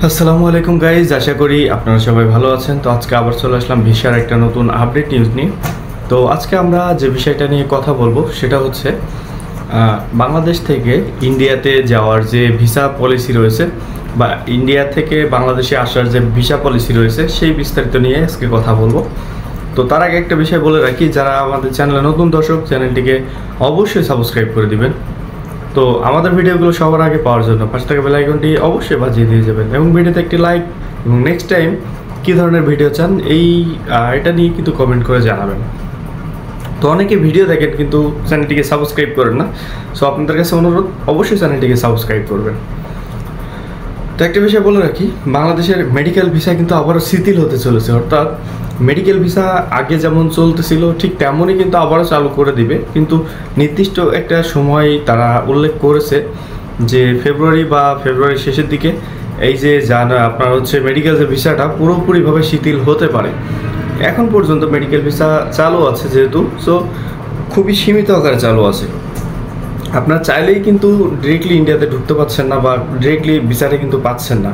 আসসালামু আলাইকুম গাইজ, আশা করি আপনারা সবাই ভালো আছেন। তো আজকে আবার চলে আসলাম ভিসার একটা নতুন আপডেট নিউজ নিয়ে। তো আজকে আমরা যে বিষয়টা নিয়ে কথা বলবো সেটা হচ্ছে বাংলাদেশ থেকে ইন্ডিয়াতে যাওয়ার যে ভিসা পলিসি রয়েছে বা ইন্ডিয়া থেকে বাংলাদেশে আসার যে ভিসা পলিসি রয়েছে সেই বিস্তারিত নিয়ে আজকে কথা বলবো। তো তার আগে একটা বিষয় বলে রাখি, যারা আমাদের চ্যানেলে নতুন দর্শক, চ্যানেলটিকে অবশ্যই সাবস্ক্রাইব করে দিবেন। তো আমাদের ভিডিওগুলো সবার আগে পাওয়ার জন্য পাশে থাকা বেল আইকনটি অবশ্যই বাজিয়ে দিয়ে যাবেন এবং ভিডিওতে একটি লাইক এবং নেক্সট টাইম কী ধরনের ভিডিও চান এটা নিয়ে কিন্তু কমেন্ট করে জানাবেন। তো অনেকে ভিডিও দেখেন কিন্তু চ্যানেলটিকে সাবস্ক্রাইব করেন না। সো আপনাদের কাছে অনুরোধ, অবশ্যই চ্যানেলটিকে সাবস্ক্রাইব করবেন। তো একটা বিষয় বলে রাখি, বাংলাদেশের মেডিকেল ভিসা কিন্তু আবারও শিথিল হতে চলেছে। অর্থাৎ মেডিকেল ভিসা আগে যেমন চলতেছিল ঠিক তেমনই কিন্তু আবারও চালু করে দিবে, কিন্তু নির্দিষ্ট একটা সময় তারা উল্লেখ করেছে যে ফেব্রুয়ারির শেষের দিকে এই যে আপনার হচ্ছে মেডিকেল যে ভিসাটা পুরোপুরিভাবে শিথিল হতে পারে। এখন পর্যন্ত মেডিকেল ভিসা চালু আছে যেহেতু, সো খুবই সীমিত আকারে চালু আছে। আপনার চাইলেই কিন্তু ডিরেক্টলি ইন্ডিয়াতে ঢুকতে পারছেন না বা ডিরেক্টলি ভিসাটা কিন্তু পাচ্ছেন না।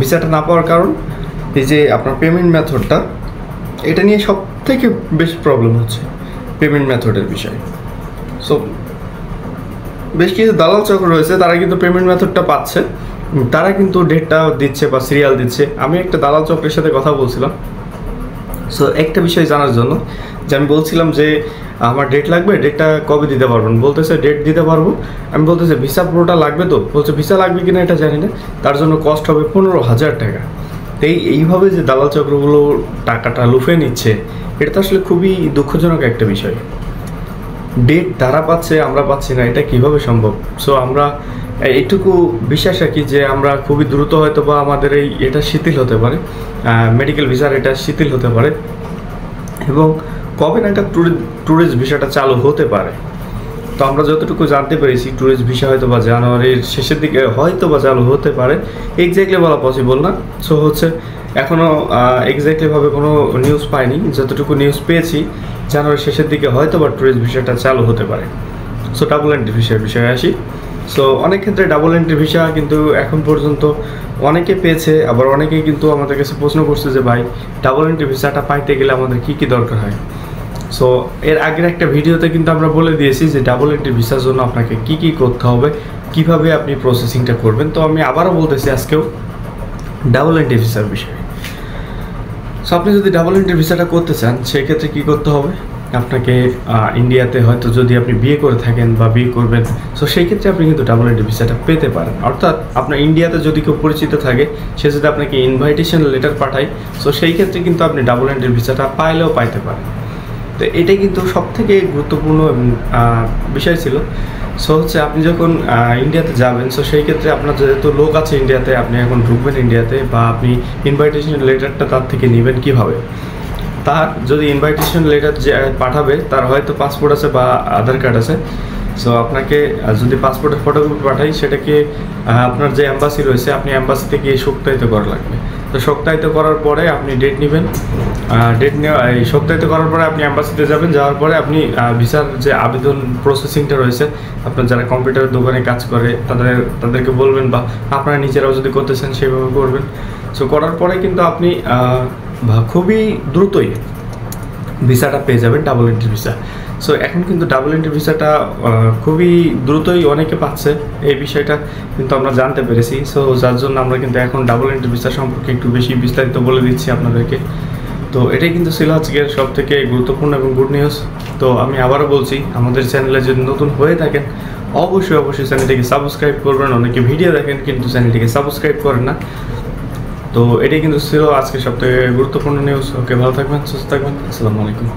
ভিসাটা না পাওয়ার কারণ এই যে আপনার পেমেন্ট মেথডটা, এটা নিয়ে সব থেকে বেশি প্রবলেম হচ্ছে পেমেন্ট মেথডের বিষয়। সো বেশ কিছু দালাল চক্র রয়েছে, তারা কিন্তু পেমেন্ট মেথডটা পাচ্ছে, তারা কিন্তু ডেটটা দিচ্ছে বা সিরিয়াল দিচ্ছে। আমি একটা দালাল চক্রের সাথে কথা বলছিলাম। সো একটা বিষয় জানার জন্য যে আমি বলছিলাম যে আমার ডেট লাগবে, ডেটটা কবে দিতে পারবেন? বলতেছে ডেট দিতে পারবো। আমি বলতেছে ভিসা পুরোটা লাগবে? তো বলছে ভিসা লাগবে কিনা এটা জানি না, তার জন্য কস্ট হবে 15,000 টাকা। তো এইভাবে যে দালাল চক্রগুলো টাকাটা লুফে নিচ্ছে, এটা তো আসলে খুবই দুঃখজনক একটা বিষয়। ডেট তারা পাচ্ছে, আমরা পাচ্ছি না, এটা কিভাবে সম্ভব? সো আমরা এইটুকু বিশ্বাস রাখি যে আমরা খুবই দ্রুত হয়তো বা আমাদের এটা শিথিল হতে পারে, মেডিকেল ভিসার এটা শিথিল হতে পারে, এবং কবে নাগাদ ট্যুরিস্ট ভিসাটা চালু হতে পারে। তো আমরা যতটুকু জানতে পেরেছি ট্যুরিস্ট ভিসা হয়তো বা জানুয়ারির শেষের দিকে হয়তো বা চালু হতে পারে, এক্স্যাক্টলি বলা পসিবল না। সো হচ্ছে এখনও এক্স্যাক্টলিভাবে কোনো নিউজ পাইনি, যতটুকু নিউজ পেয়েছি জানুয়ারির শেষের দিকে হয়তো বা ট্যুরিস্ট ভিসাটা চালু হতে পারে। সো ডাবল এন্ট্রি ভিসার বিষয়ে আসি। সো অনেক ক্ষেত্রে ডাবল এন্ট্রি ভিসা কিন্তু এখন পর্যন্ত অনেকে পেয়েছে, আবার অনেকেই কিন্তু আমাদের কাছে প্রশ্ন করছে যে ভাই ডাবল এন্ট্রি ভিসাটা পাইতে গেলে আমাদের কী কী দরকার হয়। সো এর আগের একটা ভিডিওতে কিন্তু আমরা বলে দিয়েছি যে ডাবল এন্ট্রি ভিসার জন্য আপনাকে কি কি করতে হবে, কিভাবে আপনি প্রসেসিংটা করবেন। তো আমি আবারও বলতেছি আজকেও ডাবল এন্ট্রি ভিসার বিষয়ে। সো আপনি যদি ডাবল এন্ট্রি ভিসাটা করতে চান সেক্ষেত্রে কী করতে হবে? আপনাকে ইন্ডিয়াতে হয়তো যদি আপনি বিয়ে করে থাকেন বা বিয়ে করবেন, সো সেই ক্ষেত্রে আপনি কিন্তু ডাবল এন্ট্রি ভিসাটা পেতে পারেন। অর্থাৎ আপনার ইন্ডিয়াতে যদি কেউ পরিচিত থাকে, সে যদি আপনাকে ইনভাইটেশন লেটার পাঠায়, সো সেই ক্ষেত্রে কিন্তু আপনি ডাবল এন্ট্রি ভিসাটা পাইলেও পাইতে পারেন। তো এটাই কিন্তু সবথেকে গুরুত্বপূর্ণ বিষয় ছিল। সো হচ্ছে আপনি যখন ইন্ডিয়াতে যাবেন, সো সেই ক্ষেত্রে আপনার যেহেতু লোক আছে ইন্ডিয়াতে, আপনি এখন ঢুকবেন ইন্ডিয়াতে, বা আপনি ইনভাইটেশন লেটারটা তার থেকে নেবেন কীভাবে? তার যদি ইনভাইটেশন লেটার যে পাঠাবে তার হয়তো পাসপোর্ট আছে বা আধার কার্ড আছে। সো আপনাকে যদি পাসপোর্টের ফটোকপি পাঠাই, সেটাকে আপনার যে অ্যাম্বাসি রয়েছে, আপনি অ্যাম্বাসি থেকে সত্যায়িত করা লাগবে। তো সত্যায়িত করার পরে আপনি ডেট নেবেন, সত্যায়িত করার পরে আপনি অ্যাম্বাসিতে যাবেন, যাওয়ার পরে আপনি ভিসার যে আবেদন প্রসেসিংটা রয়েছে, আপনার যারা কম্পিউটারের দোকানে কাজ করে তাদেরকে বলবেন, বা আপনারা নিজেরাও যদি করতে চান সেভাবে করবেন। সো করার পরে কিন্তু আপনি খুবই দ্রুতই ভিসাটা পেয়ে যাবেন, ডাবল এন্ট্রি ভিসা। সো এখন কিন্তু ডাবল এন্ট্রি ভিসাটা খুবই দ্রুতই অনেকে পাচ্ছে, এই বিষয়টা কিন্তু আমরা জানতে পেরেছি। সো যার জন্য আমরা কিন্তু এখন ডাবল এন্ট্রি ভিসা সম্পর্কে একটু বেশি বিস্তারিত বলে দিচ্ছি আপনাদেরকে। তো এটাই কিন্তু ছিল আজকের সব থেকে গুরুত্বপূর্ণ এবং গুড নিউজ। তো আমি আবারও বলছি, আমাদের চ্যানেলে যদি নতুন হয়ে থাকেন অবশ্যই চ্যানেলটিকে সাবস্ক্রাইব করবেন। অনেকে ভিডিও দেখেন কিন্তু চ্যানেলটিকে সাবস্ক্রাইব করেন না। তো এটাই কিন্তু ছিল আজকে সব থেকে গুরুত্বপূর্ণ নিউজ। ওকে, ভালো থাকবেন, সুস্থ থাকবেন, আসসালামু আলাইকুম।